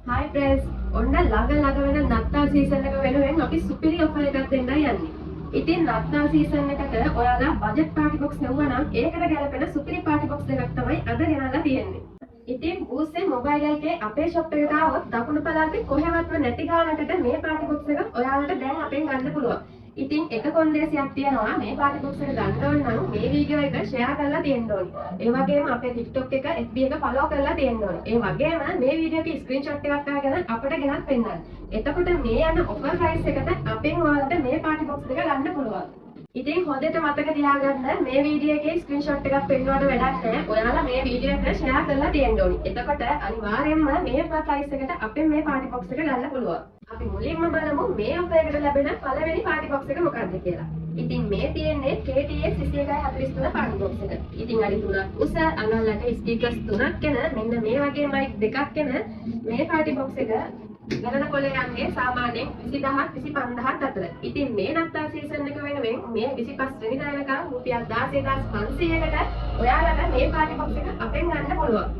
Hi friends, ඔන්න ළඟ වෙන නත්තල් සීසන් එක වෙනුවෙන් අපි සුපිරි ඔෆර් එකක් දෙන්නයි යන්නේ. ඉතින් නත්තල් සීසන් එකට ඔයාලා බජට් පාටි බොක්ස් නෙවුවා නම් ඒකට ගැලපෙන සුපිරි පාටි බොක්ස් දෙකක් තමයි අද ගෙනල්ලා තියෙන්නේ. ඉතින් බූස්සේ මොබයිල් එකේ අපේ shop එකට ආවොත් දකුණු පළාතේ කොහෙවත්ම නැති ගානකට මේ පාටි බොක්ස් එක ඔයාලට දැන් අපෙන් ගන්න පුළුවන්. ඉතින් එක කොන්දේසියක් තියෙනවා මේ පාටි බොක්ස් එක ගන්න ඕන නම් මේ වීඩියෝ එක ෂෙයා කරලා තියෙන්න ඕනේ. ඒ වගේම අපේ TikTok එක FB එක follow කරලා තියෙන්න ඕනේ. ඒ වගේම මේ වීඩියෝ එකේ ස්ක්‍රීන්ෂොට් එකක් අරගෙන අපිට ගෙනත් පෙන්නන්න. එතකොට මේ යන ඔෆර් ප්‍රයිස් එකට අපෙන් ඔයාලට මේ පාටි බොක්ස් දෙක ගන්න පුළුවන්. ඉතින් හොඳට මතක තියාගන්න මේ වීඩියෝ එකේ ස්ක්‍රීන්ෂොට් එකක් පෙන්වුවට වැඩක් නැහැ. ඔයාලා මේ වීඩියෝ එක ෂෙයා කරලා තියෙන්න ඕනේ. එතකොට අනිවාර්යයෙන්ම මේ ප්‍රයිස් එකට අපෙන් මේ පාටි බොක්ස් එක ගන්න පුළුවන්. අපි මුලින්ම බලමු මේ ඔෆර් එකට ලැබෙන පළවෙනි පාටි බොක්ස් එක මොකක්ද කියලා. ඉතින් මේ තියෙන්නේ KTX 2143 පාටි බොක්ස් එක. ඉතින් අඩි 3ක් උස අඟල්ලට ස්පීකර්ස් 3ක් එන මෙන්න මේ වගේ මයික් දෙකක් එන මේ පාටි බොක්ස් එක ගණන කොලයන්ගේ සාමාන්‍යයෙන් 20000 25000 අතර. ඉතින් මේ නත්තල් සීසන් එක වෙනුවෙන් මේ 25 වෙනිදා වෙනකම් රුපියල් 16500කට ඔයාලට මේ පාටි බොක්ස් එක අපෙන් ගන්න පුළුවන්.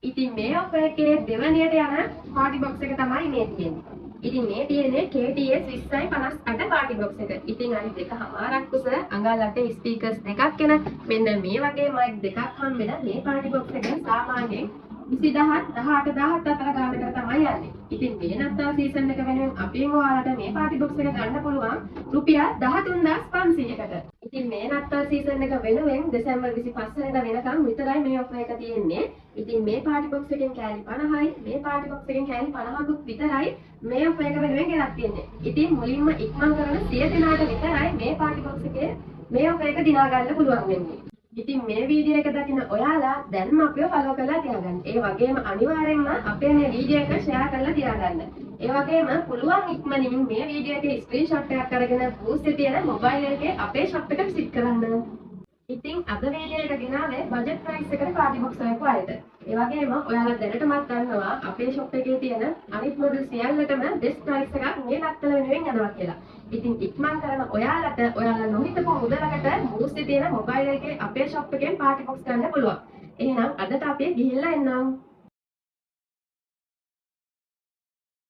ඉතින් මේ ඔෆර් එකේ දෙවැනියට යන පාටි බොක්ස් එක තමයි මේ තියෙන්නේ. ඉතින් මේ තියෙන්නේ KTS 2058 පාටි බොක්ස් එක. ඉතින් අනිත් දෙකමාරක් උස අඟල්ලට ස්පීකර්ස් දෙකක් එන මෙන්න මේ වගේ මයික් දෙකක් හම්බෙන මේ පාටි බොක්ස් එක සාමාන්‍යයෙන් 20000 18000 අතර ගානකට තමයි යන්නේ. ඉතින් මේ නත්තල් සීසන් එක වෙනුවෙන් අපෙන් ඔයාලට මේ පාටි බොක්ස් එක ගන්න පුළුවන් රුපියල් 13500කට. ඉතින් මේ නත්තල් සීසන් එක වෙනුවෙන් දෙසැම්බර් 25 වෙනිදා වෙනකම් විතරයි මේ ඔෆර් එක තියෙන්නේ. ඉතින් මේ පාටි බොක්ස් එකෙන් කෑලි 50යි මේ පාටි බොක්ස් එකෙන් කෑලි 50කුත් විතරයි මේ ඔෆර් එක වෙනුවෙන් ගෙනත් තියෙන්නේ. ඉතින් මුලින්ම ඉක්මන් කරන 100 දෙනාට විතරයි මේ පාටි බොක්ස් එකේ මේ ඔෆර් එක දිනා ගන්න පුළුවන් වෙන්නේ. ඉතින් මේ වීඩියෝ එක දකින ඔයාලා දැන්ම අපිව follow කරලා තියාගන්න. ඒ වගේම අනිවාර්යෙන්ම අපේ මේ වීඩියෝ එක share කරලා තියාගන්න. ඒ වගේම පුළුවන් ඉක්මනින් මේ වීඩියෝ එකේ ස්ක්‍රීන්ෂොට් එකක් අරගෙන බූස්සේ තියෙන මොබයිල් එකේ අපේ shop එක visit කරන්න. ඉතින් අද වීඩියෝ එක ගෙනාවේ බජට් ප්‍රයිස් එකට පාටි බොක්ස් එකක් වයිද. ඒ වගේම ඔයාලා දැනටමත් දන්නවා අපේ shop එකේ තියෙන අනිත් මොඩල් සියල්ලටම best price එකක් මේ නත්තල වෙනුවෙන් යනවා කියලා. ඉතින් ඉක්මන් කරන ඔයාලට ඔයාලා නොහිතපු මුදලකට බූස්සේ තියෙන මොබයිල් එකේ අපේ shop එකෙන් පාටි බොක්ස් ගන්න පුළුවන්. එහෙනම් අදට අපි ගිහිල්ලා එන්නම්.